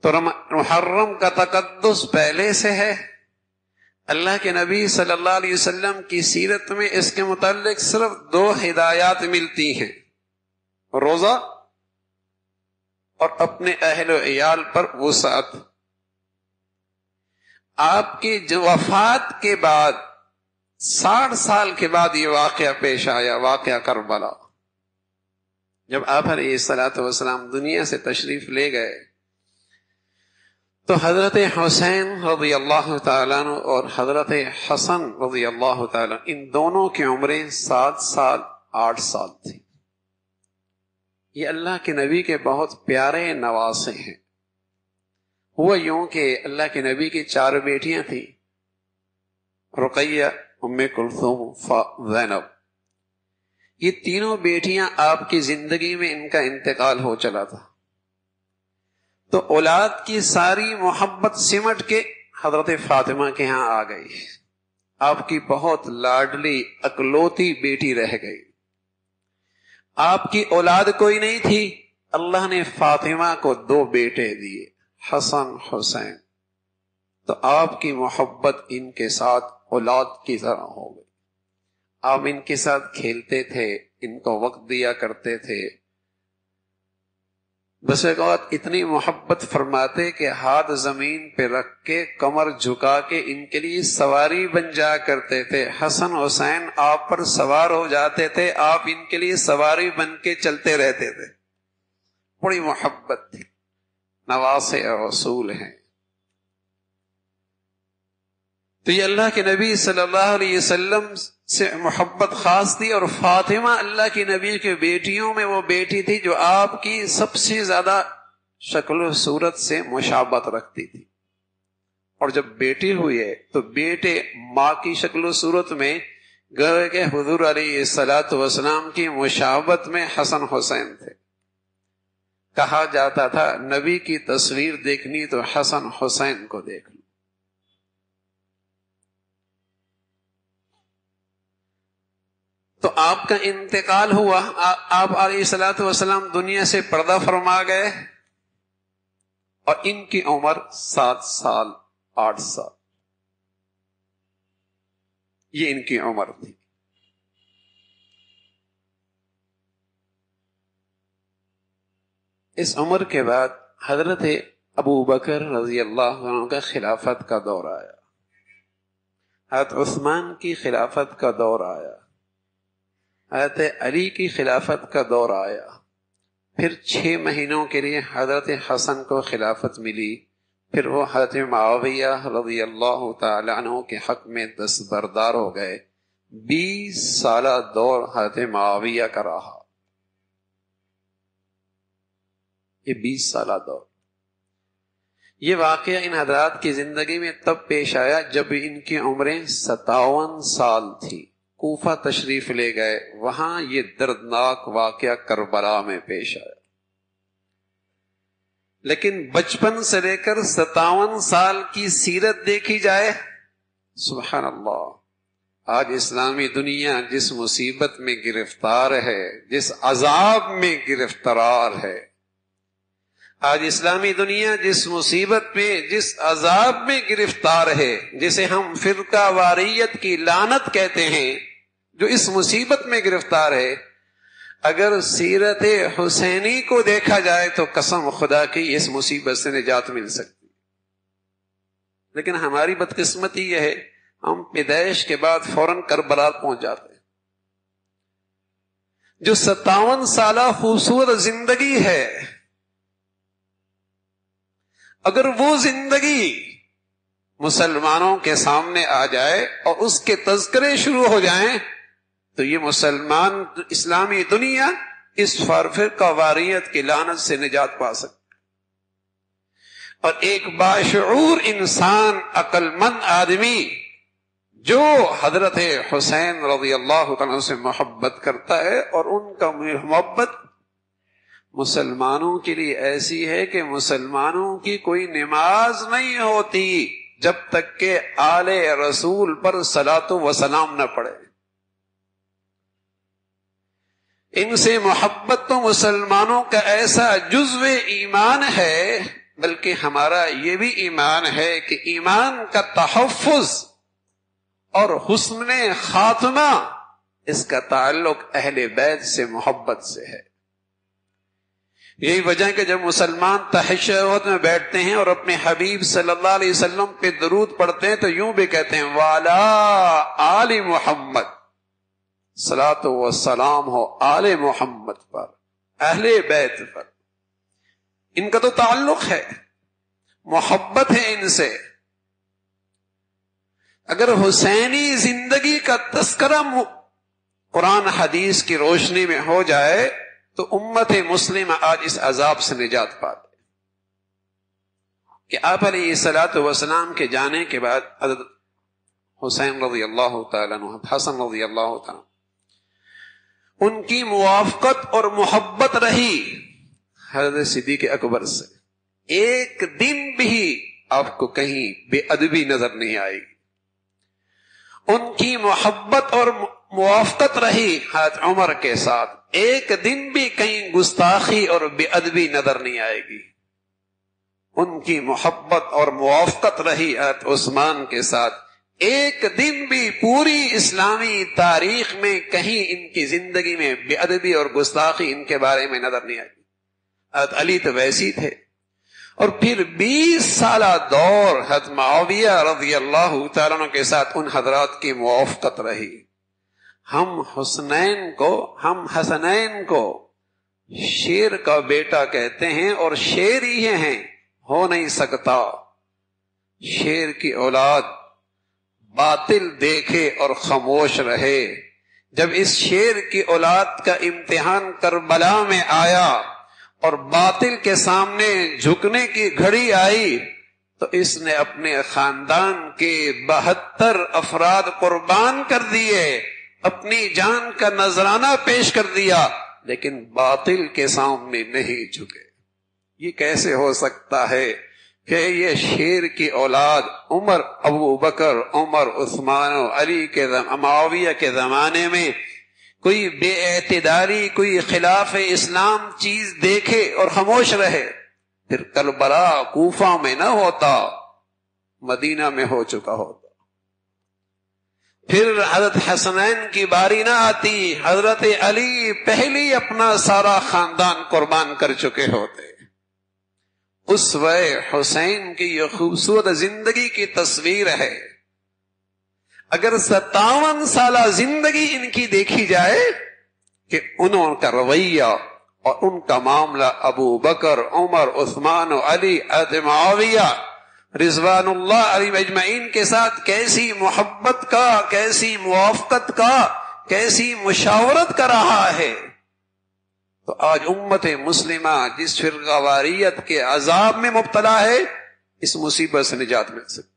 تو محرم کا تقدس پہلے سے ہے. اللہ کے نبی صلی اللہ علیہ وسلم کی سیرت میں اس کے متعلق صرف 2 ہدایات ملتی ہیں، روزہ اور اپنے اہل و عیال پر وسعت. آپ کی جو وفات کے بعد 60 سال کے بعد یہ واقعہ پیش آیا، واقعہ کربلا. جب آپ علیہ الصلوۃ والسلام دنیا سے تشریف لے گئے تو حضرت حسین رضی اللہ تعالیٰ عنہ اور حضرت حسن رضی اللہ تعالیٰ ان دونوں کی عمریں 7 سال 8 سال تھی. یہ اللہ کے نبی کے بہت پیارے نواسے ہیں. ہوا یوں کہ اللہ کے نبی کی 4 بیٹیاں تھیں، رقیہ، ام کلثوم، زینب. یہ تینوں بیٹیاں آپ کی زندگی میں ان کا انتقال ہو چلا تھا. تو اولاد کی ساری محبت سمٹ کے حضرت فاطمہ کے ہاں آ گئی. آپ کی بہت لاڈلی اکلوتی بیٹی رہ گئی. آپ کی اولاد کوئی نہیں تھی. اللہ نے فاطمہ کو 2 بیٹے دیے، حسن حسین. تو آپ کی محبت ان کے ساتھ اولاد کی طرح ہو گئی. آپ ان کے ساتھ کھیلتے تھے، ان کو وقت دیا کرتے تھے. بس ایک وقت اتنی محبت فرماتے کہ ہاتھ زمین پہ رکھ کے کمر جھکا کے ان کے لیے سواری بن جا کرتے تھے. حسن حسین آپ پر سوار ہو جاتے تھے، آپ ان کے لیے سواری بن کے چلتے رہتے تھے. بڑی محبت تھی. نواسے رسول ہیں. تو یہ اللہ کے نبی صلی اللہ علیہ وسلم سے محبت خاص تھی. اور فاطمہ اللہ کی نبی کے بیٹیوں میں وہ بیٹی تھی جو آپ کی سب سے زیادہ شکل و صورت سے مشابہت رکھتی تھی. اور جب بیٹی ہوئی ہے تو بیٹے ماں کی شکل و صورت میں گویا کہ حضور علیہ الصلوۃ والسلام کی مشابہت میں حسن حسین تھے. کہا جاتا تھا نبی کی تصویر دیکھنی تو حسن حسین کو دیکھ لو. تو آپ کا انتقال ہوا، آپ علیہ الصلوۃ والسلام دنیا سے پردہ فرما گئے اور ان کی عمر 7 سال 8 سال یہ ان کی عمر تھی. اس عمر کے بعد حضرت ابو بکر رضی اللہ عنہ کا خلافت کا دور آیا، حضرت عثمان کی خلافت کا دور آیا، حضرت علی کی خلافت کا دور آیا. پھر 6 مہینوں کے لیے حضرت حسن کو خلافت ملی. پھر وہ حضرت معاویہ رضی اللہ تعالی عنہ کے حق میں دستبردار ہو گئے. 20 سالہ دور حضرت معاویہ کا رہا. یہ 20 سالہ دور، یہ واقعہ ان حضرات کی زندگی میں تب پیش آیا جب ان کی عمریں 57 سال تھی. کوفہ تشریف لے گئے، وہاں یہ دردناک واقعہ کربلا میں پیش آیا. لیکن بچپن سے لے کر 57 سال کی سیرت دیکھی جائے، سبحان اللہ. آج اسلامی دنیا جس مصیبت میں گرفتار ہے، جس عذاب میں گرفتار ہے، آج اسلامی دنیا جس مصیبت میں، جس عذاب میں گرفتار ہے، جسے ہم فرقہ واریت کی لعنت کہتے ہیں، جو اس مصیبت میں گرفتار ہے، اگر سیرت حسینی کو دیکھا جائے تو قسم خدا کی اس مصیبت سے نجات مل سکتی. لیکن ہماری بدقسمتی یہ ہے، ہم پیدائش کے بعد فوراً کربلا پہنچ جاتے ہیں. جو 57 سالہ خوبصورت زندگی ہے، اگر وہ زندگی مسلمانوں کے سامنے آ جائے اور اس کے تذکرے شروع ہو جائیں تو یہ مسلمان اسلامی دنیا اس فرقہ واریت کی لعنت سے نجات پا سکتے. اور ایک باشعور انسان، عقل مند آدمی جو حضرت حسین رضی اللہ عنہ سے محبت کرتا ہے، اور ان کا محبت مسلمانوں کے لیے ایسی ہے کہ مسلمانوں کی کوئی نماز نہیں ہوتی جب تک کہ آل رسول پر صلاۃ و سلام نہ پڑے. ان سے محبت تو مسلمانوں کا ایسا جزو ایمان ہے بلکہ ہمارا یہ بھی ایمان ہے کہ ایمان کا تحفظ اور حسن خاتمہ اس کا تعلق اہل بیت سے محبت سے ہے. یہی وجہ ہے کہ جب مسلمان تشہد میں بیٹھتے ہیں اور اپنے حبیب صلی اللہ علیہ وسلم پہ درود پڑھتے ہیں تو یوں بھی کہتے ہیں وعلی آل محمد، صلاۃ و سلام ہو آل محمد پر، اہل بیت پر. ان کا تو تعلق ہے، محبت ہے ان سے. اگر حسینی زندگی کا تذکرہ قرآن حدیث کی روشنی میں ہو جائے تو امت مسلمہ آج اس عذاب سے نجات پاتے. کہ آپ علیہ الصلوۃ والسلام کے جانے کے بعد حضرت حسین رضی اللہ تعالیٰ عنہ، حسن رضی اللہ تعالیٰ عنہ، ان کی موافقت اور محبت رہی حضرت صدیق اکبر سے. ایک دن بھی آپ کو کہیں بے ادبی نظر نہیں آئے گی. ان کی محبت اور موافقت رہی حضرت عمر کے ساتھ. ایک دن بھی کہیں گستاخی اور بے ادبی نظر نہیں آئے گی. ان کی محبت اور موافقت رہی حضرت عثمان کے ساتھ. ایک دن بھی پوری اسلامی تاریخ میں کہیں ان کی زندگی میں بے ادبی اور گستاخی ان کے بارے میں نظر نہیں آئی. حضرت علی تو ویسی تھے. اور پھر 20 سالہ دور حضرت معاویہ رضی اللہ تعالیٰ عنہ کے ساتھ ان حضرات کی موافقت رہی. ہم حسنین کو شیر کا بیٹا کہتے ہیں اور شیر ہی ہیں، ہو نہیں سکتا. شیر کی اولاد باطل دیکھے اور خاموش رہے. جب اس شیر کی اولاد کا امتحان کربلا میں آیا اور باطل کے سامنے جھکنے کی گھڑی آئی تو اس نے اپنے خاندان کے 72 افراد قربان کر دیے، اپنی جان کا نذرانہ پیش کر دیا، لیکن باطل کے سامنے نہیں جھکے. یہ کیسے ہو سکتا ہے کہ یہ شیر کی اولاد عمر، ابو بکر، عمر، عثمان و علی کے معاویہ کے زمانے میں کوئی بے اعتداری، کوئی خلاف اسلام چیز دیکھے اور خاموش رہے؟ پھر کربلا کوفہ میں نہ ہوتا، مدینہ میں ہو چکا ہوتا. پھر حضرت حسنین کی باری نہ آتی، حضرت علی پہلی اپنا سارا خاندان قربان کر چکے ہوتے. اسوہ حسین کی یہ خوبصورت زندگی کی تصویر ہے. اگر 57 سالہ زندگی ان کی دیکھی جائے کہ انہوں کا رویہ اور ان کا معاملہ ابو بکر، عمر، عثمان و علی، معاویہ رضوان اللہ علیہم اجمعین کے ساتھ کیسی محبت کا، کیسی موافقت کا، کیسی مشاورت کا رہا ہے، تو آج امت مسلمہ جس فرقہ واریت کے عذاب میں مبتلا ہے، اس مصیبت سے نجات مل سکتی.